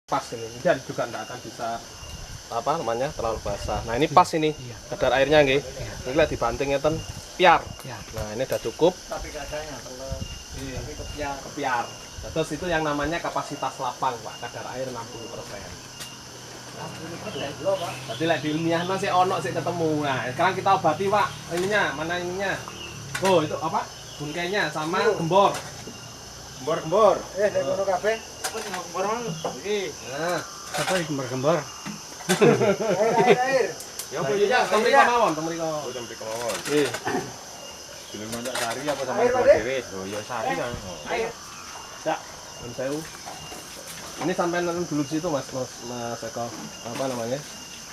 pas ini dan juga tidak akan bisa apa namanya terlalu basah. Nah ini pas ini kadar airnya nggih. Ini lihat dibantingnya ten piar. Nah ini udah cukup. Tapi kadarnya tapi kepiar. Terus itu yang namanya kapasitas lapang Pak, kadar air 60%. Berarti lek di ilmiah sih ono sih ketemu. Nah sekarang kita obati Pak. Ininya mana ininya? Oh itu apa? Bungkainya sama gembor. Gembor. Nek ngono kabeh. Gembor mang. Iki. Nah, apa iki gembor-gembor? Air. ya apa ya? Temriko mawon, temriko. Oh, temriko mawon. Nggih. Jeneng Manjak Sari apa sama dhewe? Oh, ya Sari kan. Air. Cak, nun sewu. Ini sampai nanti dulu di situ Mas Eko. Apa namanya?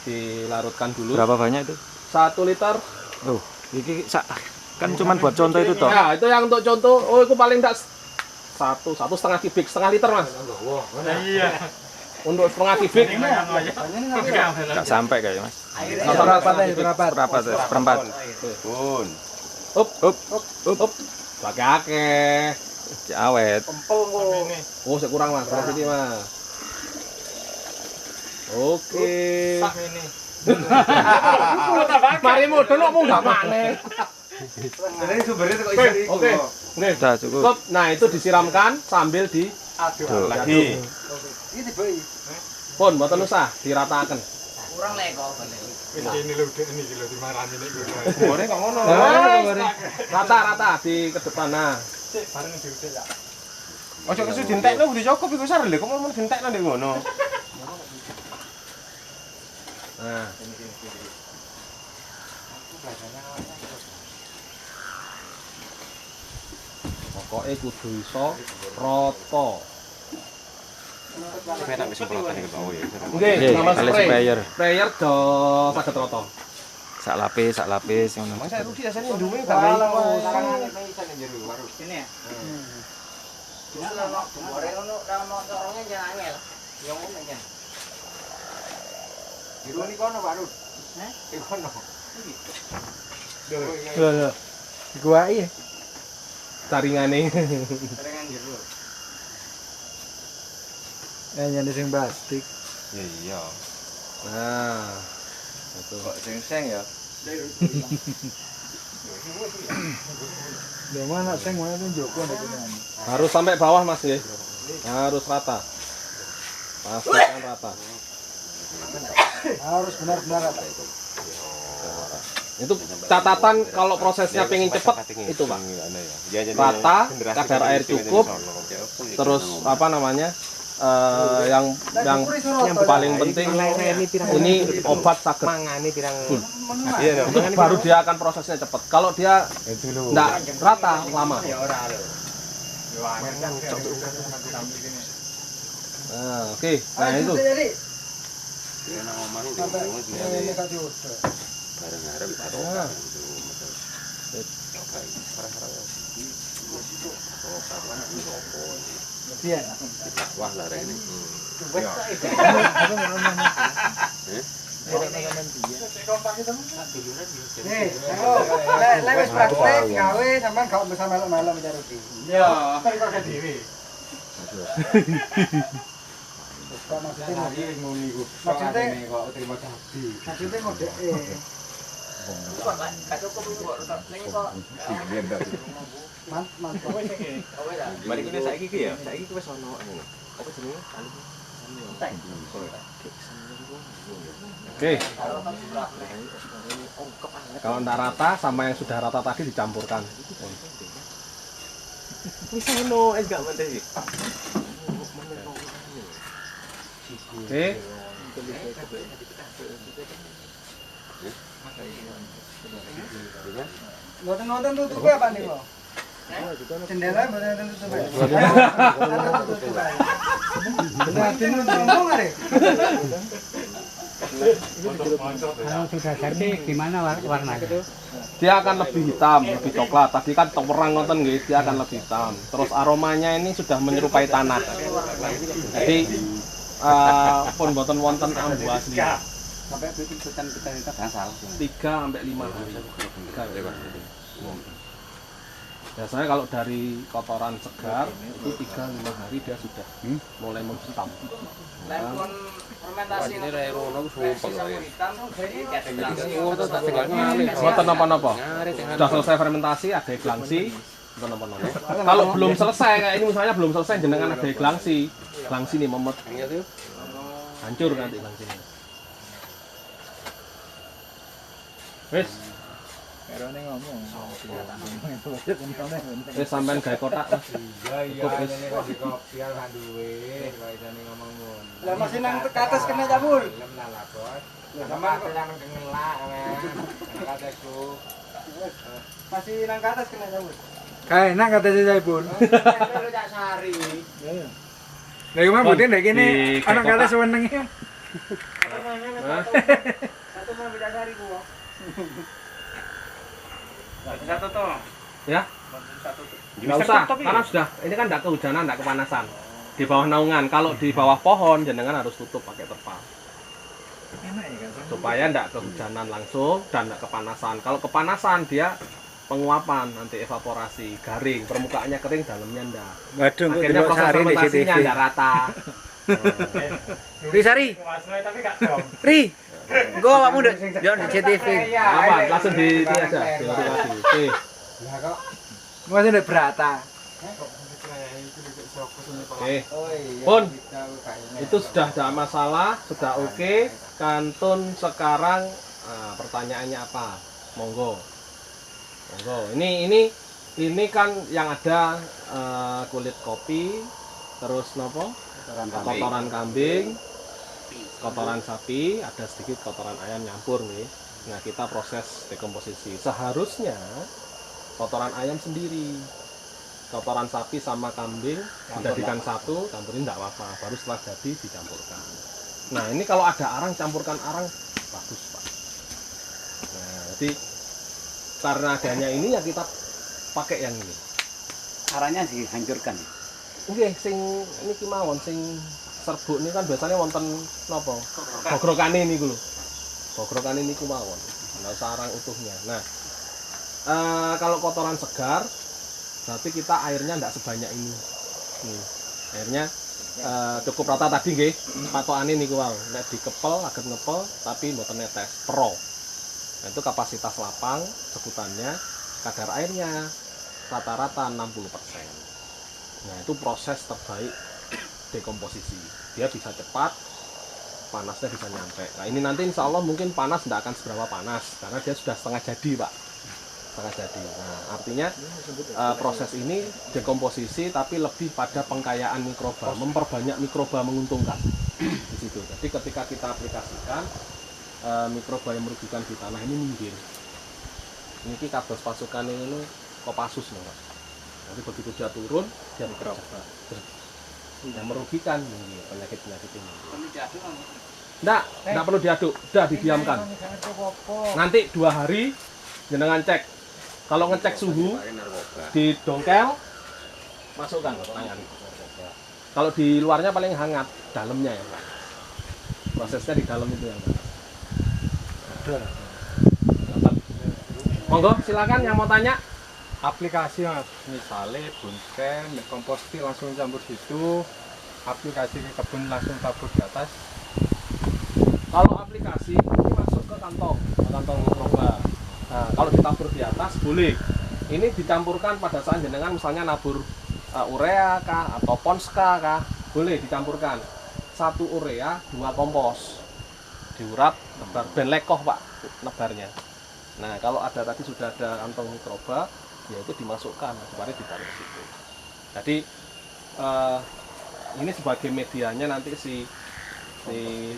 Dilarutkan dulu. Berapa banyak itu? 1 liter. Oh, iki kan cuman buat contoh itu toh. Ya, itu yang untuk contoh. Oh, itu paling enggak satu setengah kubik, setengah liter Mas. Iya. Untuk setengah kubik. Enggak sampai kayaknya Mas. Berapa teh? Seperempat. Pun. Up. Pakai akeh. Awet. Empel kok. Oh, sekurang Mas. Berarti ini Mas. Oke. Sak ini. Mari mudun kok munggah maneh. Jadi sumbernya kok iso iku. Oke. Nggih. Udah cukup. Cukup. Nah, itu disiramkan sambil di Aduh lagi. Ini tiba-tiba. pun mboten usah diratakan. Kurang lek kok balik. Ini lho ini lho dimarani niku. Gore kok ngono. Rata-rata di ke depan nah. Bareng diutek ya. Ojo kesu dintekno kudu cukup iku sar lho, kok mau dintekno ndek ngono. Nah. Pokoke kudu iso rata. Sampai tak bisa semprotan iki bau ya. Nggih, nama kali spray. sprayer. Sprayer do saged rata. Sak lapis ngono. Masa Rudi asane duwe gak Kalau iso. sarang ini iso njero warung. Sini ya. Cuma kalau gembore ngono ra motornya jangan angel. Ya ngono ya. Jero ni kono Pak Rud. Heh? Di kono. Lho. Iku wae. Taringane. Saringan jero. Nyane sing plastik. Iya. Nah. Itu. Kok seng-seng ya? Lho mana sing mana tunjukku nek Harus sampai bawah Mas ya. Harus rata. Pastikan rata. harus benar-benar rata. Itu catatan kalau prosesnya pengen cepet itu Pak. Rata, kadar air cukup, terus apa namanya? Yang paling penting ini obat sakit Mangane pirang. Iya, itu baru dia akan prosesnya cepat. Kalau dia enggak rata lama. Nah, oke. Nah itu. Nah. Wah lah ini. Lek wis praktek gawe sampean gak bisa melok-melok mencari Rudi. Iya, kok dhewe. Maksudnya muni ku. Maksudnya kok terima kasih. maksudnya modeke. Gak cukup itu kok ning kok. Mantap. Mari kita saiki ki ya. Saiki wis ono ngono. Apa jenenge? Oke. Kalau enggak rata sama yang sudah rata tadi dicampurkan. Wis ono enggak menteh iki. Oke. Mboten nonton tutup apa nih lo? Jendela mboten nonton tutup. Berarti ngomong are. Kalau sudah jadi gimana warnanya? Dia akan lebih hitam, lebih coklat. Tadi kan terang nonton nggih, dia akan lebih hitam. Terus aromanya ini sudah menyerupai tanah. Jadi pun boten wonten ambu asli. Sampai bikin kita dasar. 3 sampai 5 hari. Biasanya kalau dari kotoran segar itu 3-5 hari dia sudah mulai menghitam. Lepon fermentasi Ini rai rono sumpel. hitam tuh jadi Oh, itu tak tinggal ngalih. Mboten napa-napa. Sudah selesai fermentasi ada glangsi. Mboten napa-napa. Kalau belum selesai kayak ini misalnya belum selesai jenengan ada glangsi. Glangsi nih memet. Hancur nanti glangsinya. Wis, Erone ngomong. wis sampean gawe kotak. Mas. Cukup wis. Kopial kan duwe, kok isane ngomong ngono. Lah masih nang ke atas kena cabul. Lem lah lah, Bos. Sampeyan kok yang kengelak, kataku. Masih nang ke atas kena cabul. Kae enak kata saya pun. Lu jak sari. Lah iki mah budhe nek kene Di ana kotak. kata senenge. Satu mah beda sari gua. Satu tuh. Ya, nggak usah, karena sudah ini kan tidak kehujanan, tidak kepanasan. Di bawah naungan, kalau di bawah pohon jenengan harus tutup pakai terpal. Enak ya kan. Supaya tidak kehujanan langsung dan tidak kepanasan. Kalau kepanasan dia penguapan, nanti evaporasi, garing, permukaannya kering, dalamnya enggak. Waduh, kok Akhirnya delok proses sari di fermentasinya CCTV. enggak rata. Ri Sari. Ri. Engko awakmu ndek yo di CCTV. Apa? Langsung di ini aja, diorientasi. Oke. Lah kok masih ndek berata. Oke. Pun itu sudah tidak masalah, sudah oke. Kantun sekarang pertanyaannya apa? Monggo. Monggo. Ini kan yang ada kulit kopi, terus nopo? Kotoran kambing, kotoran sapi, ada sedikit kotoran ayam nyampur nih. Nah, kita proses dekomposisi. Seharusnya kotoran ayam sendiri. Kotoran sapi sama kambing dijadikan satu, campurin enggak apa-apa. Baru setelah jadi dicampurkan. Nah, ini kalau ada arang, campurkan arang, bagus, Pak. Nah, jadi karena adanya ini ya kita pakai yang ini. Arahnya dihancurkan. Oke, sing ini kemawon sing serbuk ini kan biasanya wonten napa? Gogrokane niku lho. Gogrokane niku mawon. Enggak usah arang utuhnya. Nah, kalau kotoran segar berarti kita airnya enggak sebanyak ini. Nih, airnya cukup rata tadi nggih. Patokane niku wae. Nek dikepel agak ngepel tapi mboten netes, pro. Nah, itu kapasitas lapang sebutannya, kadar airnya rata-rata 60%. Nah, itu proses terbaik dekomposisi. Dia bisa cepat, panasnya bisa nyampe. Nah, ini nanti insya Allah mungkin panas tidak akan seberapa panas karena dia sudah setengah jadi, Pak. Setengah jadi. Nah, artinya proses ini dekomposisi tapi lebih pada pengkayaan mikroba, memperbanyak mikroba menguntungkan di situ. Jadi ketika kita aplikasikan mikroba yang merugikan di tanah ini minggir. Ini kados pasukan ini Kopassus loh, Pak. Nanti begitu dia turun, dia bergerak. Yang merugikan ini penyakit-penyakit ini. Enggak perlu diaduk, sudah didiamkan. Nanti 2 hari jenengan cek. Kalau ngecek suhu di dongkel, masukkan tangan. Kalau di luarnya paling hangat, dalamnya ya, Pak. Prosesnya di dalam itu yang Pak. Monggo, silakan yang mau tanya. Aplikasi Mas, misalnya buncen, kompostil langsung campur situ, aplikasi ke kebun langsung tabur di atas. Kalau aplikasi ini masuk ke kantong mikroba. Nah, kalau ditabur di atas boleh. Ini dicampurkan pada saat jenengan misalnya nabur urea kah atau ponska kah, boleh dicampurkan. 1 urea, 2 kompos. Diurap, nebar ben lekoh, Pak, nebarnya. Nah, kalau ada tadi sudah ada kantong mikroba, ya itu dimasukkan, mari ditaruh di situ. Jadi ini sebagai medianya nanti si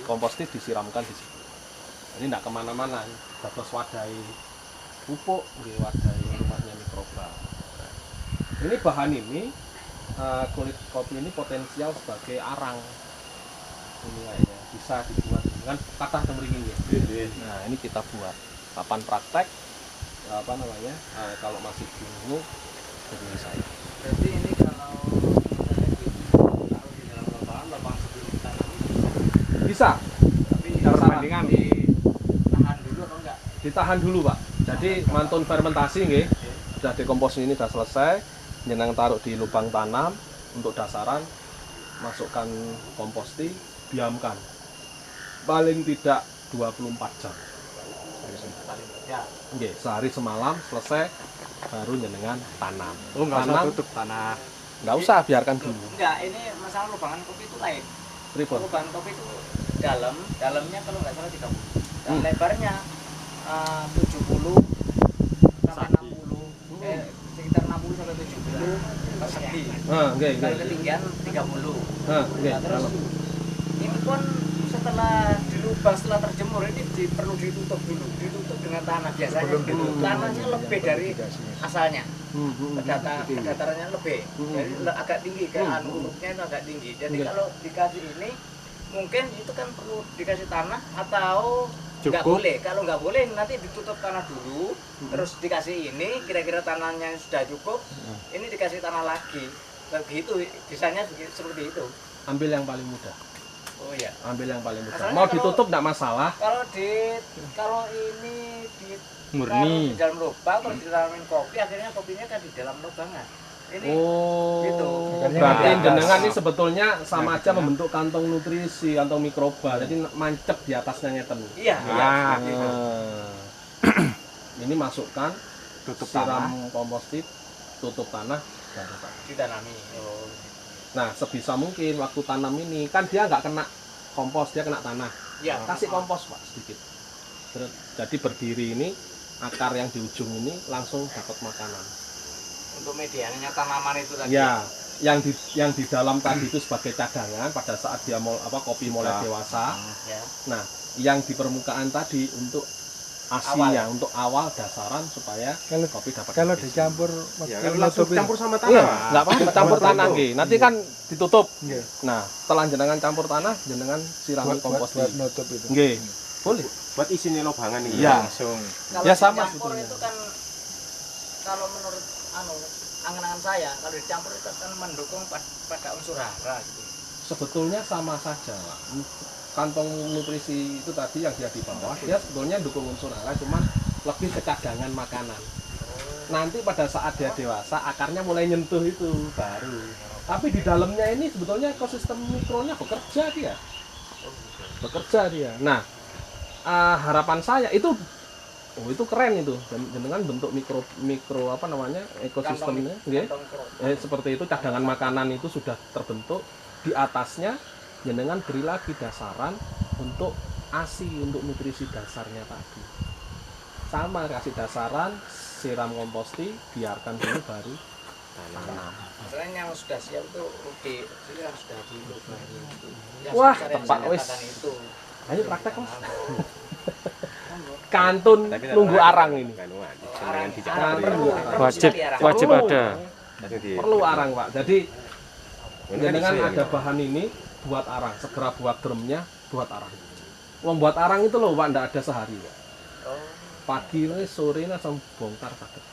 kompostif disiramkan di situ. Jadi tidak kemana-mana, dados wadai pupuk, wadai rumahnya mikroba. Nah, ini bahan ini kulit kopi ini potensial sebagai arang. Ini kayaknya bisa dibuat dengan kata temringin ya. Nah, ini kita buat kapan praktek. Apa namanya, kalau masih bingung hubungi saya. Jadi ini kalau taruh di dalam lapangan sebelum ditanam Bisa, tapi perbandingan ditahan dulu atau enggak? ditahan dulu, Pak. Jadi mantun fermentasi nggih. sudah dekomposisi ini sudah selesai, jenengan taruh di lubang tanam untuk dasaran, masukkan komposti, diamkan paling tidak 24 jam. Ya. Oke, sehari semalam selesai, baru jenengan tanam. Oh, nggak usah Tanam, tutup tanah. nggak usah, biarkan dulu. Enggak, ini masalah lubangan kopi itu lain. Pripun? Lubangan kopi itu dalamnya kalau nggak salah 30. Dan lebarnya 70 sampai 60, sekitar 60 sampai 70 persegi. Oke. Kalau ketinggian 30. Oke. Nah, terus ini pun setelah dilubang, setelah terjemur ini perlu ditutup dulu, ditutup dengan tanah biasanya gitu. Tanahnya lebih dari asalnya, pendatarannya lebih, jadi agak tinggi kan, urupnya itu agak tinggi. Jadi kalau dikasih ini, mungkin itu kan perlu dikasih tanah atau nggak boleh. Kalau nggak boleh nanti ditutup tanah dulu, terus dikasih ini, kira-kira tanahnya sudah cukup, ini dikasih tanah lagi. Begitu, bisanya seperti itu. Ambil yang paling mudah. Oh iya. Ambil yang paling mudah. Asalnya Mau kalau- ditutup nggak masalah. Kalau ini di Murni. taruh di dalam lubang, terus ditanamin kopi, akhirnya kopinya kan di dalam lubangan. Ini Oh, gitu. berarti Nah, jenengan ini sebetulnya sama aja membentuk kantong nutrisi, kantong mikroba. Jadi mancep di atasnya ngeten. iya, Ah. iya. Gitu. Ini masukkan, Tutup siram kompostit, tutup tanah, baru tanam. Ditanami. Oh. Nah, sebisa mungkin waktu tanam ini kan dia nggak kena kompos, dia kena tanah. Iya. Kasih kompos Pak sedikit. Jadi berdiri ini akar yang di ujung ini langsung dapat makanan. Untuk medianya tanaman itu tadi. Ya, yang di dalam tadi itu sebagai cadangan pada saat dia kopi mulai dewasa. Ya. Nah, yang di permukaan tadi untuk asinya, untuk awal dasaran supaya kopi dapat. Kalau nutrisi. dicampur Ya, waktu kan langsung nutup itu. campur sama Iya, tanah. nggak apa-apa campur tanah nggih. Nanti kan ditutup. Nggih. Nah, setelah jenengan campur tanah, jenengan sirami kompos buat nutup itu. nggih. Boleh. Buat isinya lubangan ini Iya. langsung. Kalau Ya, sama dicampur sebetulnya. itu kan kalau menurut angan-angan saya, kalau dicampur itu kan mendukung pada unsur hara gitu. Sebetulnya sama saja, Pak. Kantong nutrisi itu tadi yang dia di bawah, dia sebetulnya dukung unsur hara, cuman lebih ke cadangan makanan. Nanti pada saat dia dewasa, akarnya mulai nyentuh itu baru. Tapi di dalamnya ini sebetulnya ekosistem mikronya bekerja dia. Bekerja dia. Nah, harapan saya itu keren itu. Dengan bentuk mikro apa namanya? Ekosistemnya, nggih. Kantong Seperti itu cadangan makanan itu sudah terbentuk. Di atasnya jenengan beri lagi dasaran untuk ASI, untuk nutrisi dasarnya tadi. Sama kasih dasaran, siram komposti, biarkan dulu baru tanam. Masalahnya yang sudah siap itu rugi, itu yang sudah di lubang itu. Yang Wah, sebesar yang tepak saya wis. katakan itu. Ayo praktek Mas. Kantun nunggu arang ini. Arang dicampur. perlu Wajib, sekali arang. wajib Perlu. ada. Perlu arang Pak. Jadi jenengan ada bahan ini buat arang, segera buat drumnya, buat arang. Membuat arang itu loh Pak, enggak ada sehari Pak. Oh, Pagi sore langsung bongkar paket.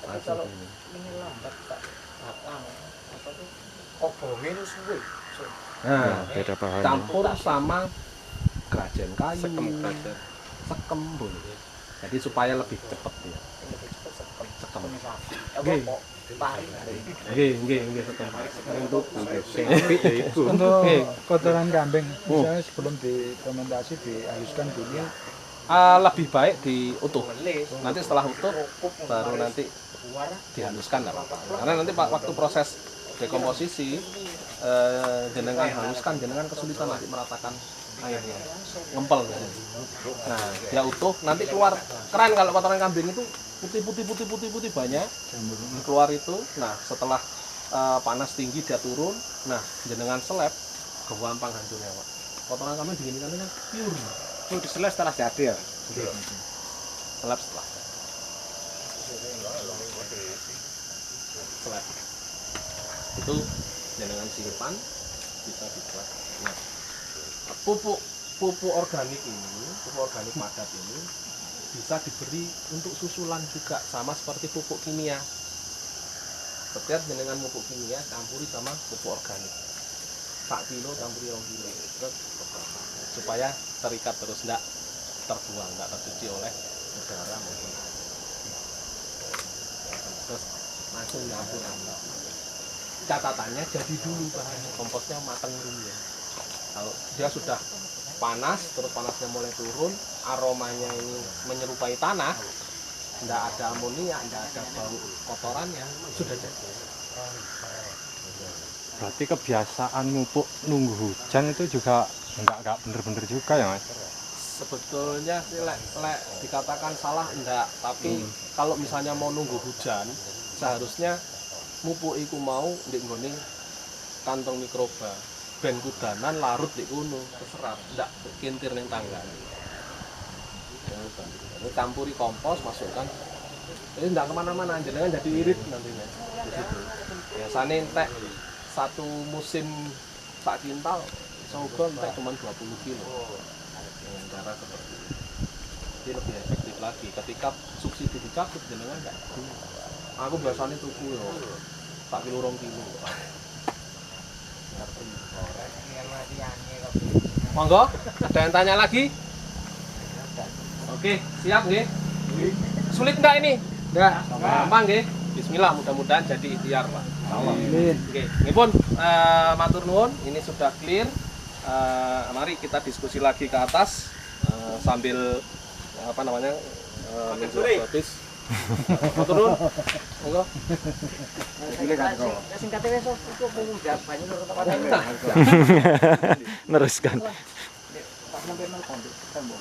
tapi kalau ini lambat Pak, batang apa tuh? Kobongnya itu suwe. Nah, Beda bahan. campur sama grajen kayu, Sekem. sekem boleh. Jadi supaya lebih cepat ya. Lebih cepat sekem. Sekem. Sapi. Oke. Apa kok? Pari. Nggih, sekem. Untuk Untuk Oke. kotoran kambing, misalnya sebelum difermentasi dihaluskan dulu. lebih baik diutuh. Melis. Nanti setelah utuh Rokok, baru melis. nanti Keluar. dihaluskan nggak apa-apa. Karena nanti waktu proses dekomposisi jenengan haluskan, jenengan kesulitan nanti meratakan airnya, ngempel. Nah, dia utuh, nanti keluar keren kalau kotoran kambing itu putih banyak keluar itu. Nah, setelah panas tinggi dia turun, nah jenengan seleb gampang hancurnya Pak. Kotoran kambing diginikan kan pure. Oh, diselah setelah jadi ya. Seleb setelah seleb itu jenengan simpan bisa dibuat. Nah, pupuk organik padat ini bisa diberi untuk susulan juga, sama seperti pupuk kimia. Setiap jenengan pupuk kimia campuri sama pupuk organik. 1 kilo campuri 2 kilo terus supaya terikat terus, enggak terbuang, enggak tercuci oleh udara maupun langsung nyampur. Catatannya jadi dulu bahannya, komposnya matang dulu ya. Kalau dia sudah panas, terus panasnya mulai turun, aromanya ini menyerupai tanah, tidak ada amonia, tidak ada bau kotorannya, sudah jadi. Berarti kebiasaan ngupuk nunggu hujan itu juga enggak bener-bener juga ya Mas? Sebetulnya sih lek dikatakan salah enggak, tapi kalau misalnya mau nunggu hujan, seharusnya mupuk iku mau ndek nggone kantong mikroba. Ben kudanan larut di kono, terserap, ndak kintir ning tangga. Ini campuri kompos, masukkan. Ini ndak kemana-mana, jenengan jadi irit nantinya. Di situ. Biasanya entek satu musim sak kintal, iso entek cuma 20 kilo. Dengan cara seperti ini. Jadi lebih efektif lagi. Ketika subsidi dicabut, jenengan enggak. Aku biasanya tuku yo, tak kilo 2 kilo. Monggo, ada yang tanya lagi? Oke, siap nggih? Sulit enggak ini? Enggak. Gampang nggih. Bismillah, mudah-mudahan jadi ikhtiar, Pak. Amin. Oke, nggih matur nuwun, ini sudah clear. Mari kita diskusi lagi ke atas sambil apa namanya? Habis. Matur nuwun. Monggo. Singkatnya wes iku pengen banyak lho tempat Neruskan. Pak sampai nol pondok tembok.